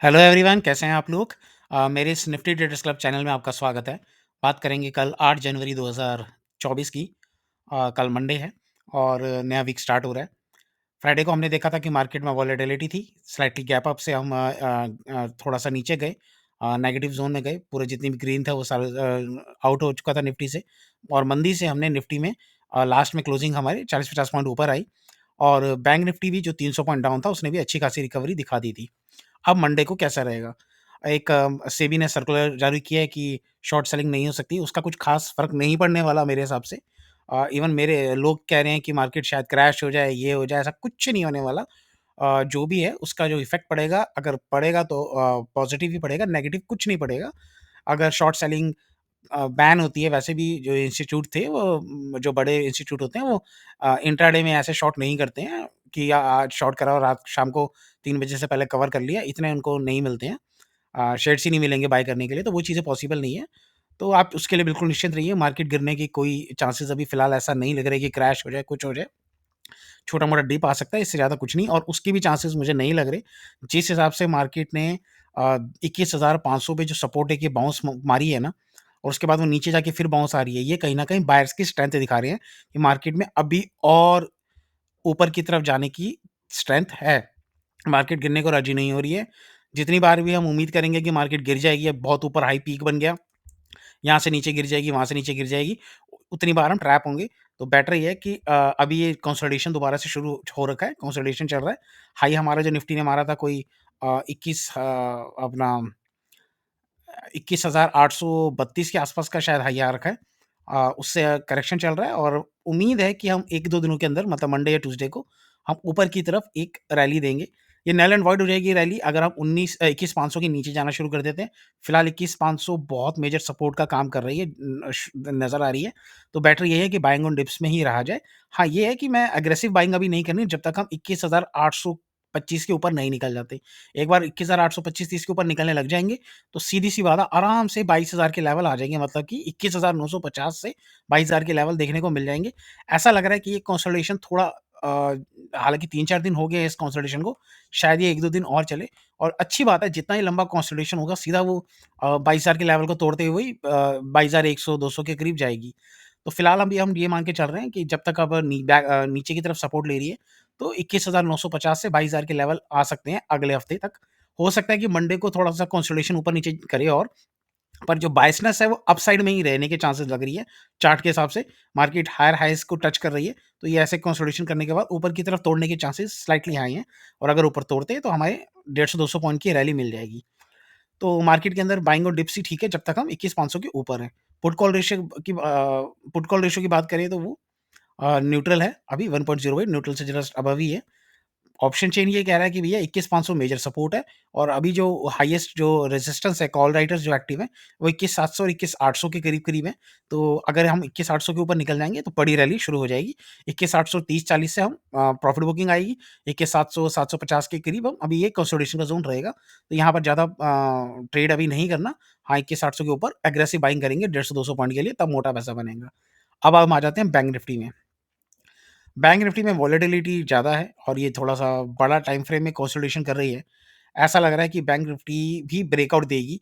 Hello everyone, कैसे हैं आप लोग? मेरे इस निफ्टी ट्रेडर्स क्लब चैनल में आपका स्वागत है। बात करेंगे कल 8 जनवरी 2024 की। कल मंडे है और नया वीक स्टार्ट हो रहा है। फ्राइडे को हमने देखा था कि मार्केट में वॉलेटिलिटी थी। स्लाइटली गैप अप से हम थोड़ा-सा नीचे गए, नेगेटिव ज़ोन में गए। पूरे जितनी भी ग्रीन था वो सारा आउट हो चुका था निफ्टी से और मंदी से हमने निफ्टी में लास्ट में क्लोजिंग हमारी 40-50 पॉइंट ऊपर आई और बैंक निफ्टी भी जो 300 पॉइंट डाउन था, उसने भी अच्छी खासी रिकवरी दिखा दी थी। अब मंडे को कैसा रहेगा? एक सेबी ने सर्कुलर जारी किया है कि शॉर्ट सेलिंग नहीं हो सकती, उसका कुछ ख़ास फ़र्क नहीं पड़ने वाला मेरे हिसाब से। इवन मेरे लोग कह रहे हैं कि मार्केट शायद क्रैश हो जाए, ये हो जाए, ऐसा कुछ नहीं होने वाला। जो भी है उसका जो इफ़ेक्ट पड़ेगा, अगर पड़ेगा तो पॉज़िटिव ही पड़ेगा, नेगेटिव कुछ नहीं पड़ेगा। अगर शॉर्ट सेलिंग बैन होती है, वैसे भी जो इंस्टीट्यूट थे वो जो बड़े इंस्टीट्यूट होते हैं वो इंट्राडे में ऐसे शॉर्ट नहीं करते हैं कि आज शॉर्ट करा और रात शाम को 3 बजे से पहले कवर कर लिया, इतने उनको नहीं मिलते हैं। शेयर्स ही नहीं मिलेंगे बाय करने के लिए, तो वो चीज़ें पॉसिबल नहीं है। तो आप उसके लिए बिल्कुल निश्चिंत रहिए, मार्केट गिरने की कोई चांसेस अभी फ़िलहाल ऐसा नहीं लग रहा है कि क्रैश हो जाए, कुछ हो जाए। छोटा-मोटा डिप आ सकता है, इससे ज़्यादा कुछ नहीं और उसके भी चांसेस मुझे नहीं लग रहे। जिस हिसाब से मार्केट ने 21,500 पे जो सपोर्ट है कि बाउंस म मारी है ना और उसके बाद वो नीचे जाके फिर बाउंस आ रही है, ये कहीं न कहीं बायर्स की स्ट्रेंथ दिखा रहे हैं कि मार्केट में अभी और ऊपर की तरफ जाने की स्ट्रेंथ है। मार्केट गिरने को राज़ी नहीं हो रही है। जितनी बार भी हम उम्मीद करेंगे कि मार्केट गिर जाएगी, अब बहुत ऊपर हाई पीक बन गया, यहाँ से नीचे गिर जाएगी, वहाँ से नीचे गिर जाएगी, उतनी बार हम ट्रैप होंगे। तो बेटर ये है कि अभी ये कंसोलिडेशन दोबारा से शुरू हो रखा है, कंसोलिडेशन चल रहा है। हाई हमारा जो निफ्टी ने मारा था कोई 21 अपना 21,832 के आसपास का शायद हाई आ रखा है। उससे करेक्शन चल रहा है और उम्मीद है कि हम 1-2 दिनों के अंदर मतलब मंडे या ट्यूसडे को हम ऊपर की तरफ एक रैली देंगे। ये नल एंड वॉइड हो जाएगी रैली अगर हम 21,500 के नीचे जाना शुरू कर देते हैं। फिलहाल 21,500 बहुत मेजर सपोर्ट का काम कर रही है, नज़र आ रही है। तो बेटर ये है कि बाइंग ऑन डिप्स में ही रहा जाए। हाँ, ये है कि मैं एग्रेसिव बाइंग अभी नहीं करनी जब तक हम 21,825 के ऊपर नहीं निकल जाते। एक बार 21,825-30 के ऊपर निकलने लग जाएँगे तो सीधी-सी बात है, आराम से 22,000 के लेवल आ जाएँगे, मतलब कि 21,950 से 22,000 के लेवल देखने को मिल जाएँगे। ऐसा लग रहा है कि ये कंसोलिडेशन थोड़ा हालाँकि 3-4 दिन हो गए हैं इस कंसोलिडेशन को, शायद ये 1-2 दिन और चले और अच्छी बात है जितना ही लंबा कंसोलिडेशन होगा सीधा वो 22,000 के लेवल को तोड़ते हुए ही 22,100-200 के करीब जाएगी। तो फिलहाल अभी हम ये मान के चल रहे हैं कि जब तक अब नीचे की तरफ सपोर्ट ले रही है, तो 21,950 से 22,000 के लेवल आ सकते हैं अगले हफ्ते तक। हो सकता है कि मंडे को थोड़ा-सा कंसोलिडेशन ऊपर-नीचे करे और पर जो बायसनेस है वो अपसाइड में ही रहने के चांसेस लग रही है। चार्ट के हिसाब से मार्केट हायर हाइज़ को टच कर रही है, तो ये ऐसे कंसोलिडेशन करने के बाद ऊपर की तरफ तोड़ने के चांसेस स्लाइटली हाई हैं और अगर ऊपर तोड़ते हैं तो हमें 150-200 पॉइंट की रैली मिल जाएगी। तो मार्केट के अंदर बाइंग और डिप्स ही ठीक है जब तक हम 21,500 के ऊपर हैं। पुट कॉल रेशियो की बात करें तो वो न्यूट्रल है अभी 1.08 न्यूट्रल से जस्ट अबव ही है। ऑप्शन चेन ये कह रहा है कि भैया 21,500 मेजर सपोर्ट है और अभी जो हाईएस्ट जो रेजिस्टेंस है कॉल राइटर्स जो एक्टिव हैं, वो 21,700 और 21,800 के करीब-करीब हैं। तो अगर हम 21,800 के ऊपर निकल जाएँगे तो बड़ी रैली शुरू हो जाएगी। 21,800 30-40 से हम प्रॉफिट बुकिंग आएगी। 21,700 750 के करीब हम अभी ये कंसोलिडेशन का ज़ोन रहेगा। तो यहाँ पर ज़्यादा ट्रेड अभी नहीं करना। हाँ, 21,800 के ऊपर एग्रेसिव बाइंग करेंगे 150-200 पॉइंट के लिए, तब मोटा पैसा बनेगा। अब हम आ जाते हैं बैंक निफ्टी में। बैंक निफ्टी में वॉलेटिलिटी ज़्यादा है और ये थोड़ा-सा बड़ा टाइम फ्रेम में कंसोलिडेशन कर रही है। ऐसा लग रहा है कि बैंक निफ्टी भी ब्रेकआउट देगी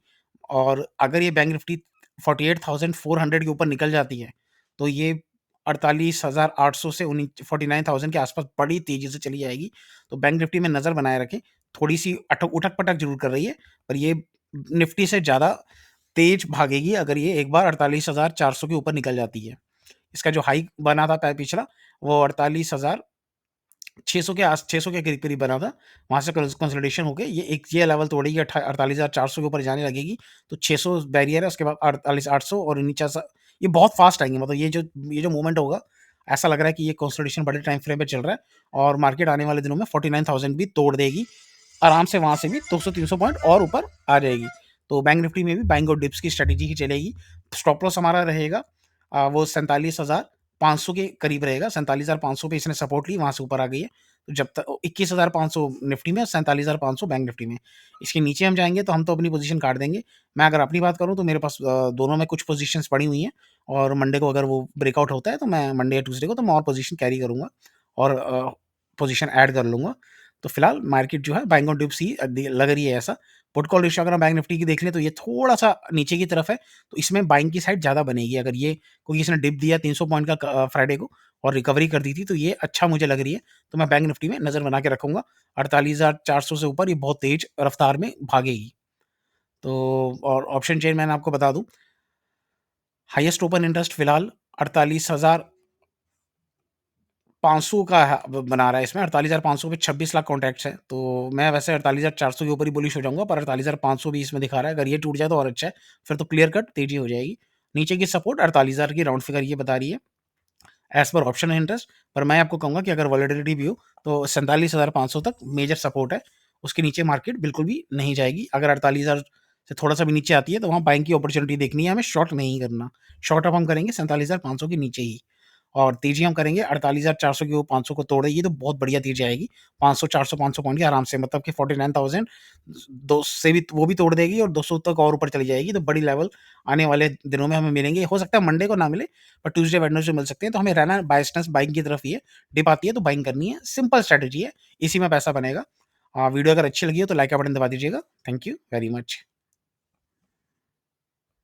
और अगर ये बैंक निफ्टी 48,400 के ऊपर निकल जाती है, तो ये 48,800 से 49,000 के आसपास बड़ी तेज़ी से चली जाएगी। तो बैंक निफ्टी में नज़र बनाए रखें। थोड़ी-सी उठक-पटक ज़रूर कर रही है, पर ये निफ्टी से ज़्यादा तेज़ भागेगी अगर ये एक बार 48,400 के ऊपर निकल जाती है। इसका जो हाई बना था पिछला वो 48,600 के करीब-करीब बना था। वहाँ से कंसोलिडेशन होके ये लेवल तोड़ेगी 48,400 के ऊपर जाने लगेगी, तो 600 बैरियर है, उसके बाद 48,800 और नीचे सा ये बहुत फ़ास्ट आएँगे, मतलब ये जो मूवमेंट होगा, ऐसा लग रहा है कि ये कंसोलिडेशन बड़े टाइम फ्रेम पे चल रहा है और मार्केट आने वाले दिनों में 49,000 भी तोड़ देगी। आराम से वहाँ से भी 200-300 पॉइंट और ऊपर आ जाएगी। तो बैंक निफ्टी में भी बाइंग और डिप्स की स्ट्रैटेजी ही चलेगी। स्टॉप लॉस हमारा रहेगा वो 47,500 के करीब रहेगा। 47,500 पे इसने सपोर्ट ली, वहाँ से ऊपर आ गई है। तो जब तक 21,500 निफ्टी में, 47,500 बैंक निफ्टी में। इसके नीचे हम जाएँगे तो हम तो अपनी पोज़ीशन काट देंगे। मैं अगर अपनी बात करूँ तो मेरे पास दोनों में कुछ पोज़ीशंस पड़ी हुई हैं और मंडे को अगर वो ब्रेकआउट होता है तो मैं मंडे या ट्यूसडे को तो मैं और पोज़ीशन कैरी करूँगा और पोज़ीशन ऐड कर लूँगा। तो फिलहाल मार्केट जो है बाइंग ऑन डिप्स ही लग रही है ऐसा। पुट कॉल रेशियो अगर हम बैंक निफ्टी की देख लें तो ये थोड़ा-सा नीचे की तरफ है, तो इसमें बाइंग की साइड ज़्यादा बनेगी। अगर ये कोई इसने डिप दिया 300 पॉइंट का फ्राइडे को और रिकवरी कर दी थी, तो ये अच्छा मुझे लग रही है। तो मैं बैंक निफ्टी में नज़र बना के रखूँगा। 48,400 से ऊपर ये बहुत तेज़ रफ्तार में भागेगी। तो और ऑप्शन चेन मैंने आपको बता दूँ, हाईएस्ट ओपन इंटरेस्ट फिलहाल 48,500 का है बना रहा है इसमें। 48,500 पे 26 लाख कॉन्ट्रैक्ट्स हैं। तो मैं वैसे 48,400 के ऊपर ही बुलिश हो जाऊँगा, पर 48,500 भी इसमें दिखा रहा है। अगर ये टूट जाए तो और अच्छा है, फिर तो क्लियर कट तेज़ी हो जाएगी। नीचे की सपोर्ट 48,000 की राउंड फिगर ये बता रही है, एज़ पर ऑप्शन इंटरेस्ट। पर मैं आपको कहूँगा कि अगर वोलेटिलिटी भी हो तो 47,500 तक मेजर सपोर्ट है। उसके नीचे मार्केट बिल्कुल भी नहीं जाएगी। अगर 48,000 से थोड़ा-सा भी नीचे आती है तो वहाँ बाइंग की अपॉर्च्युनिटी देखनी है, हमें शॉर्ट नहीं करना। शॉर्ट अप हम करेंगे 47,500 के नीचे ही। और तेज़ी हम करेंगे 48,400 की, वो 500 को तोड़ेगी तो बहुत बढ़िया तेज़ी आएगी। 500, 400, 500 पॉइंट की आराम से, मतलब कि 49,000 दो से भी वो भी तोड़ देगी और 200 तक और ऊपर चली जाएगी। तो बड़ी लेवल आने वाले दिनों में हमें मिलेंगे। हो सकता है मंडे को ना मिले, पर ट्यूसडे, वेडनेसडे मिल सकते हैं। तो हमें रहना बायसनेस बाइंग की तरफ ही है। डिप आती है तो बाइंग करनी है। सिंपल स्ट्रैटेजी है, इसी में पैसा बनेगा। वीडियो अगर अच्छी लगी हो तो लाइक का बटन दबा दीजिएगा। Thank you very much.